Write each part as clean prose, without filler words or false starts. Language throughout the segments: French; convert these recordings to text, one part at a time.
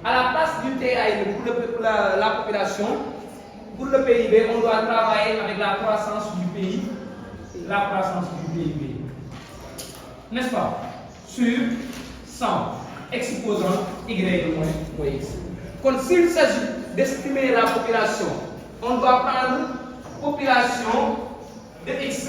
À la place du TAI pour la population, pour le PIB, on doit travailler avec la croissance du pays, la croissance du PIB. N'est-ce pas? Sur 100, exposant Y moins X. Donc, s'il s'agit d'estimer la population, on doit prendre population de X,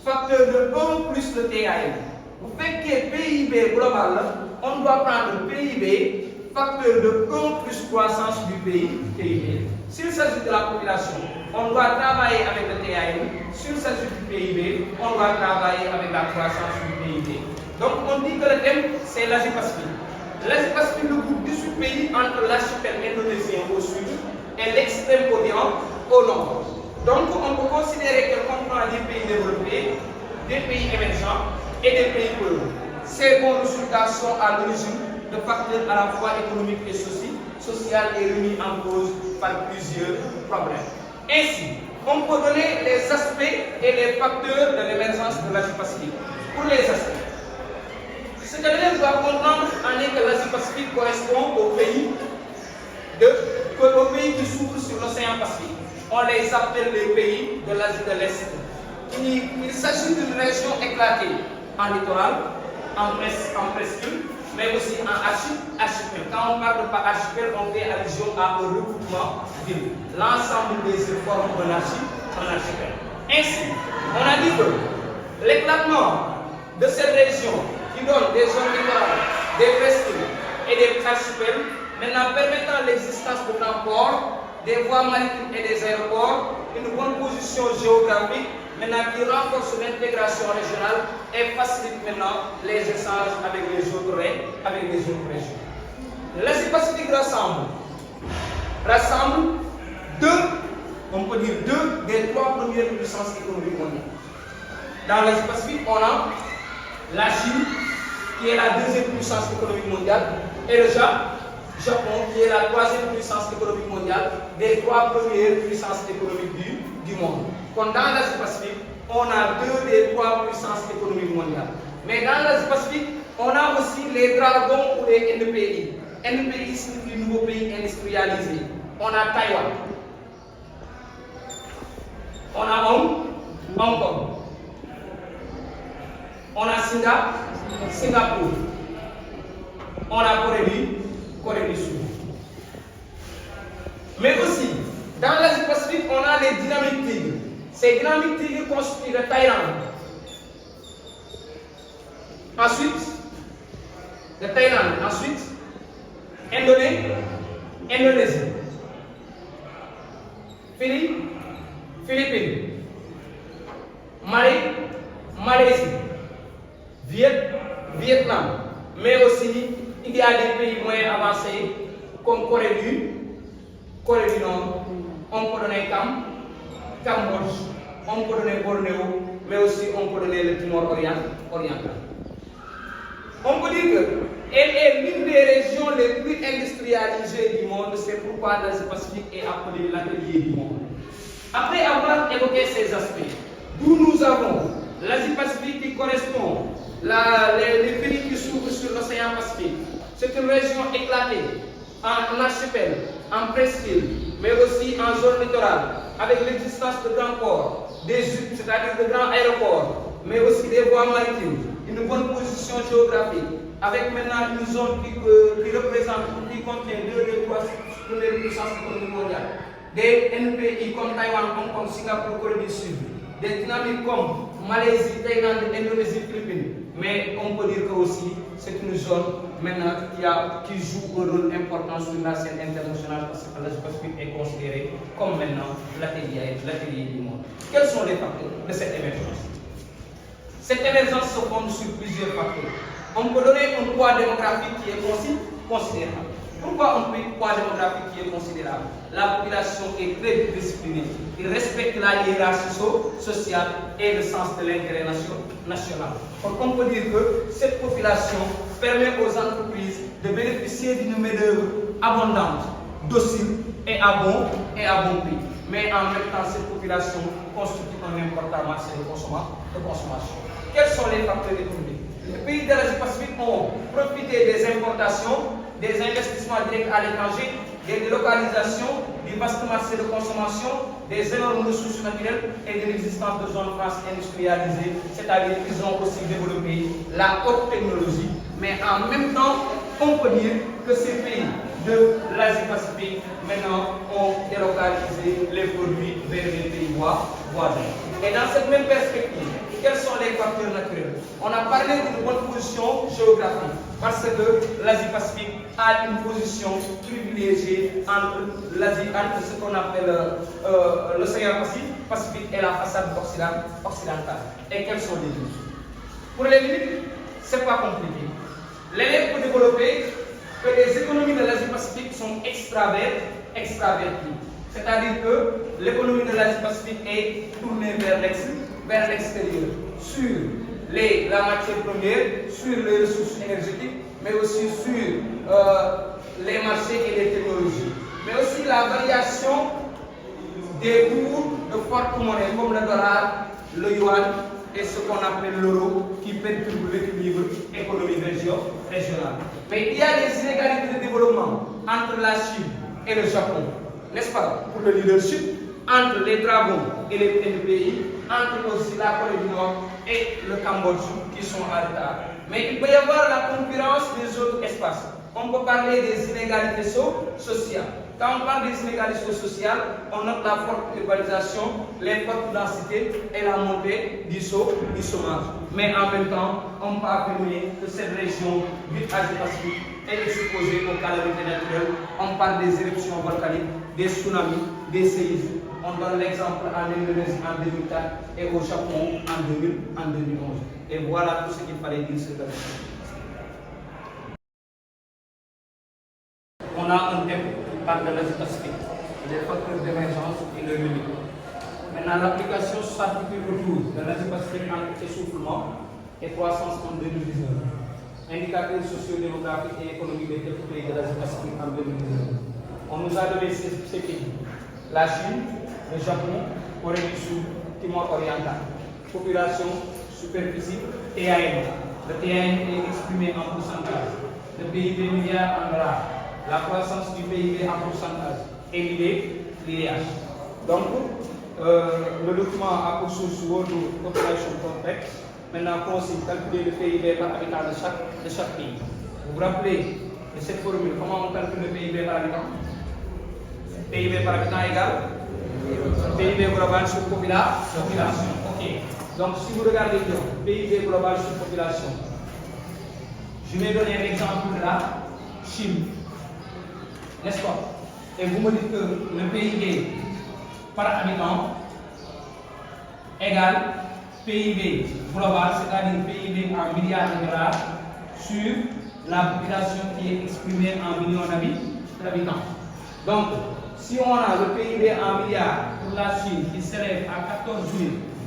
facteur de 1 plus le TAI. Vous faites que PIB global, on doit prendre PIB, facteur de 1 plus croissance du PIB. S'il s'agit de la population, on doit travailler avec le TAI. S'il s'agit du PIB, on doit travailler avec la croissance du PIB. Donc on dit que le thème, c'est l'Asie-Pacifique. L'Asie-Pacifique, le groupe 18 pays entre l'archipel indonésien au sud et l'extrême-orient au nord. Donc on peut considérer qu'elle comprend des pays développés, des pays émergents et des pays pauvres. Ces bons résultats sont à l'origine de facteurs à la fois économiques et social et remis en cause par plusieurs problèmes. Ainsi, on peut donner les aspects et les facteurs de l'émergence de l'Asie-Pacifique. Pour les aspects, ce que l'élève doit comprendre en est que l'Asie-Pacifique correspond aux pays qui s'ouvrent sur l'océan Pacifique. On les appelle les pays de l'Asie de l'Est. Il s'agit d'une région éclatée en littoral, en presqu'île, mais aussi en archipel. Quand on parle de archipel, on fait allusion à un regroupement d'îles. L'ensemble des îles forment un archipel. Ainsi, on a dit que l'éclatement de cette région qui donne des zones littorales, des presqu'îles et des archipels, maintenant permettant l'existence de grands ports, des voies maritimes et des aéroports, une bonne position géographique, maintenant qui renforce l'intégration régionale et facilite maintenant les échanges avec les autres régions. L'Asie-Pacifique rassemble deux des trois premières puissances économiques mondiales. Dans l'Asie-Pacifique, on a la Chine, qui est la deuxième puissance économique mondiale, et le Japon, qui est la troisième puissance économique mondiale, des trois premières puissances économiques du monde. Donc dans l'Asie-Pacifique, on a deux des trois puissances économiques mondiales. Mais dans l'Asie-Pacifique, on a aussi les dragons ou les NPI. NPI signifie nouveau pays industrialisé. On a Taïwan. On a Hong Kong. On a Singapour. On a Corée du Sud. Mais aussi, dans l'Asie-Pacifique, on a les dynamiques tigres. Ces dynamiques tigres constituent la Thaïlande. Ensuite, Indonésie. Philippines. Malaisie. Vietnam. Mais aussi, il y a des pays moins avancés comme Corée du Nord. On peut donner Cambodge, on peut donner Bornéo, mais aussi on peut donner le Timor oriental. On peut dire qu'elle est l'une des régions les plus industrialisées du monde, c'est pourquoi l'Asie-Pacifique est appelée l'atelier du monde. Après avoir évoqué ces aspects, d'où nous avons l'Asie-Pacifique qui correspond les pays qui s'ouvrent sur l'océan Pacifique. C'est une région éclatée en archipel, en presqu'île, mais aussi en zone littorale, avec l'existence de grands ports, des huttes, c'est-à-dire de grands aéroports, mais aussi des voies maritimes, une bonne position géographique, avec maintenant une zone qui contient deux des trois premières puissances économiques mondiales, des NPI comme Taïwan, Hong Kong, Singapour, Corée du Sud, des dynamiques comme Malaisie, Thaïlande, Indonésie, Philippines. Mais on peut dire que aussi c'est une zone maintenant qui joue un rôle important sur la scène internationale parce que l'Asie-Pacifique est considérée comme maintenant l'atelier du monde. Quels sont les facteurs de cette émergence? Cette émergence se fonde sur plusieurs facteurs. On peut donner un poids démographique qui est considérable. Pourquoi un poids démographique qui est considérable? La population est très disciplinée. Il respecte la hiérarchie sociale et le sens de l'intérêt national. Donc on peut dire que cette population permet aux entreprises de bénéficier d'une main-d'œuvre abondante, docile et à bon prix. Mais en même temps, cette population constitue un important marché de consommation. Quels sont les facteurs économiques? Les pays de l'Asie-Pacifique ont profité des importations des investissements directs à l'étranger, des délocalisations, du vaste marché de consommation, des énormes ressources naturelles et de l'existence de zones franches industrialisées, c'est-à-dire qu'ils ont aussi développé la haute technologie, mais en même temps, on peut dire que ces pays de l'Asie-Pacifique maintenant ont délocalisé les produits vers les pays voisins. Et dans cette même perspective, quels sont les facteurs naturels? On a parlé d'une bonne position géographique parce que l'Asie-Pacifique a une position privilégiée entre ce qu'on appelle l'océan Pacifique et la façade occidentale. Et quels sont les limites? Pour les limites, ce n'est pas compliqué. L'élève peut développer que les économies de l'Asie-Pacifique sont extraverties. C'est-à-dire que l'économie de l'Asie-Pacifique est tournée vers l'extérieur, sur la matière première, sur les ressources énergétiques, mais aussi sur les marchés et les technologies. Mais aussi la variation des cours de fortes monnaies comme le dollar, le yuan et ce qu'on appelle l'euro qui perturbe l'équilibre économique régional. Mais il y a des inégalités de développement entre la Chine et le Japon, n'est-ce pas, pour le leadership, entre les dragons et les pays, entre aussi la Corée du Nord et le Cambodge qui sont en retard. Mais il peut y avoir la concurrence des autres espaces. On peut parler des inégalités sociales. Quand on parle des inégalités sociales, on note la forte urbanisation, les fortes densités et la montée du chômage. Mais en même temps, on peut affirmer que cette région du Asie-Pacifique est exposée aux calamités naturelles. On parle des éruptions volcaniques, des tsunamis, des séismes. On donne l'exemple en Indonésie en 2004 et au Japon en 2011. Et voilà tout ce qu'il fallait dire sur la région. On a un thème qui parle de l'Asie-Pacifique, des facteurs d'émergence et de limites. Maintenant, l'application s'articule autour de l'Asie-Pacifique entre essoufflement et croissance en 2019. Indicateurs socio-démographiques et économiques des quelques pays de l'Asie-Pacifique en 2019. On nous a donné ces pays: la Chine, le Japon, Corée du Sud, Timor oriental. Population, superficie, TAM. Le TAM est exprimé en pourcentage. Le PIB milliard en dollars. La croissance du PIB en pourcentage et l'IDH. Donc, le document a pour source World Population Compact. Maintenant, consiste à calculer le PIB par habitant de chaque pays. Vous vous rappelez de cette formule? Comment on calcule le PIB par habitant? PIB par habitant égale PIB global sur population. Ok. Donc, si vous regardez bien, PIB global sur population, je vais donner un exemple de la Chine. N'est-ce pas? Et vous me dites que le PIB par habitant égale PIB global, c'est-à-dire PIB en milliards de dollars sur la population qui est exprimée en millions d'habitants. Donc, si on a le PIB en milliards pour la Chine qui s'élève à 14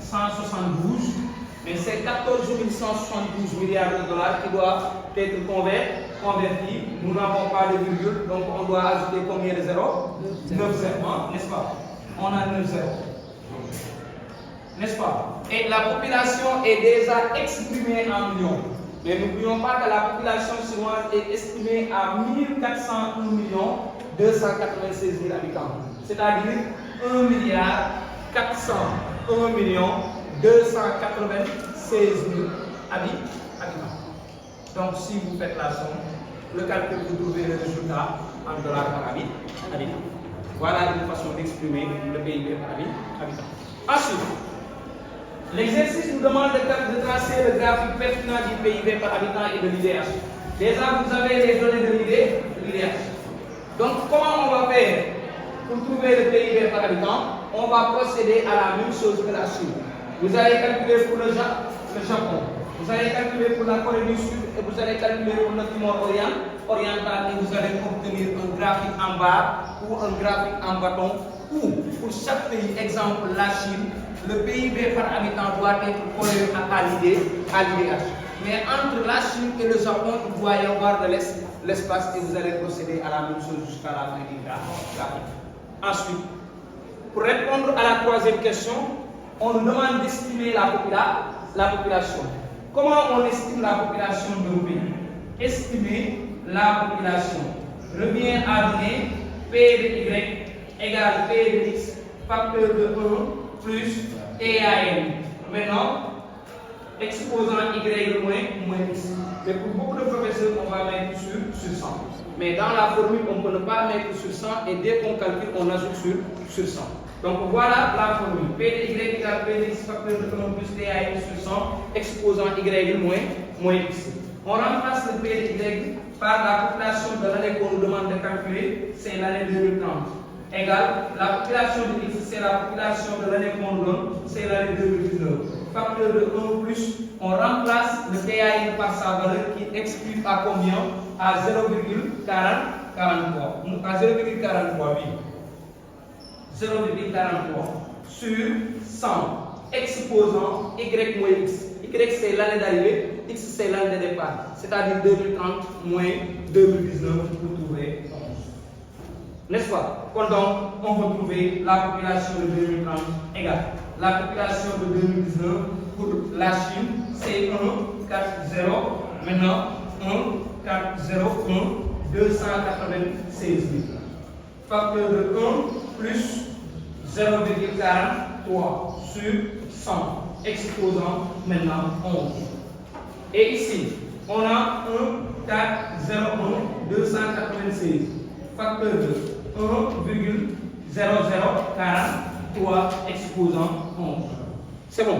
172, mais c'est 14 172 milliards de dollars qui doivent être convertis. Nous n'avons pas de virgule, donc on doit ajouter combien de zéros? 9 zéros, n'est-ce pas? On a 9 zéros. N'est-ce pas? Et la population est déjà exprimée en millions. Mais n'oublions pas que la population chinoise est estimée à 1401 296 000 habitants. C'est-à-dire 1 milliard 401 296 000 habitants. Donc si vous faites la somme, le calcul, vous trouvez le résultat en dollars par habitant. Voilà une façon d'exprimer le PIB par habitant. Ensuite, l'exercice nous demande de tracer le graphique pertinent du PIB par habitant et de l'IDH. Déjà, vous avez les données de l'IDH. Donc, comment on va faire pour trouver le PIB par habitant? On va procéder à la même chose que la Chine. Vous allez calculer pour le Japon, vous allez calculer pour la Corée du Sud et vous allez calculer pour le Timor oriental et vous allez obtenir un graphique en barre ou un graphique en bâton où, pour chaque pays, exemple la Chine, le PIB par habitant doit être collé à l'IDH. Mais entre la Chine et le Japon, il doit y avoir de l'espace et vous allez procéder à la même chose jusqu'à la fin du graphique. Ensuite, pour répondre à la troisième question, on nous demande d'estimer la population. Comment on estime la population d'un pays? Estimer la population revient à donner P de Y égale P de X facteur de 1 plus TAN. Maintenant, exposant Y moins X. Mais pour beaucoup de professeurs, on va mettre sur 100. Mais dans la formule, on ne peut pas mettre sur 100 et dès qu'on calcule, on ajoute sur 100. Donc voilà la formule. P de Y égale P de X facteur de 1 plus TAN sur 100, exposant Y moins X. On remplace le P de Y par la population de l'année qu'on nous demande de calculer, c'est l'année 2030. Égale la population de X, c'est la population de l'année qu'on nous donne, c'est l'année 2019. Facteur de 1 plus, on remplace le TAN par sa valeur qui explique à combien? À 0,43. À 0,43, oui. 0,43 sur 100, exposant Y moins X. Y c'est l'année d'arrivée, X c'est l'année de départ, c'est-à-dire 2030 moins 2019 pour trouver 11. N'est-ce pas? Donc, on peut trouver la population de 2030 égale la population de 2019 pour la Chine, c'est 1, 4, 0. Maintenant, 1, 4, 0, 1, 296 000. Facteur de 1 plus 0,43 sur 100, exposant maintenant 11. Et ici, on a 1, 4, 0, 1, 296. Facteur de 1,0043 exposant 11. C'est bon.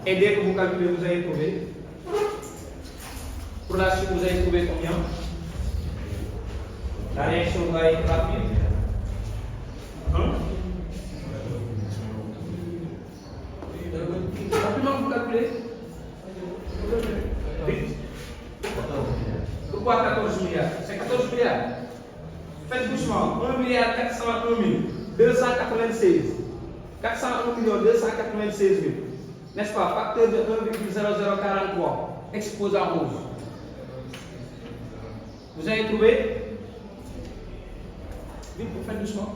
Et dès que vous calculez, vous allez trouver. Pour la suite, vous allez trouver combien? La réaction va être rapide. Rapidement, vous calculez. Vite. Pourquoi 14 milliards? C'est 14 milliards. Faites doucement. 1 milliard 401 296. 401 296 000. N'est-ce pas? Facteur de 1,0043 exposant 11. Vous avez trouvé? Vite, vous faites doucement.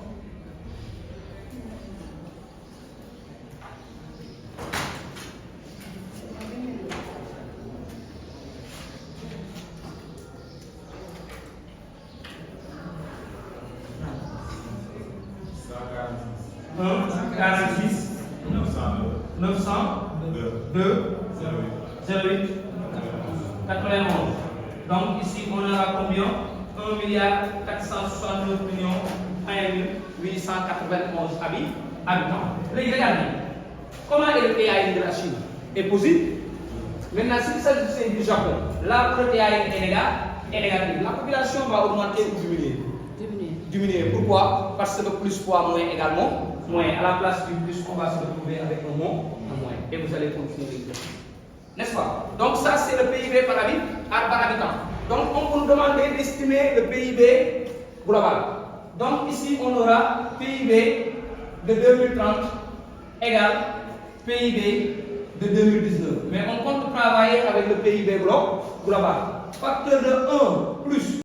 Un, 46, 902, 08, 91. Donc ici on aura combien? 1 milliard 469 millions 891 habitants. Regardez, comment est le PAN de la Chine? Est positif. Maintenant, s'il s'agissait du Japon, là où le PAN est négatif, la population va augmenter ou diminuer? Diminuer. Pourquoi? Parce que plus fois moins également moins. À la place du plus, on va se retrouver avec un moins. Et vous allez continuer. N'est-ce pas? Donc ça, c'est le PIB par habitant. Donc on peut nous demander d'estimer le PIB global. Donc ici, on aura PIB de 2030 égale PIB de 2019. Mais on compte travailler avec le PIB global. Facteur de 1 plus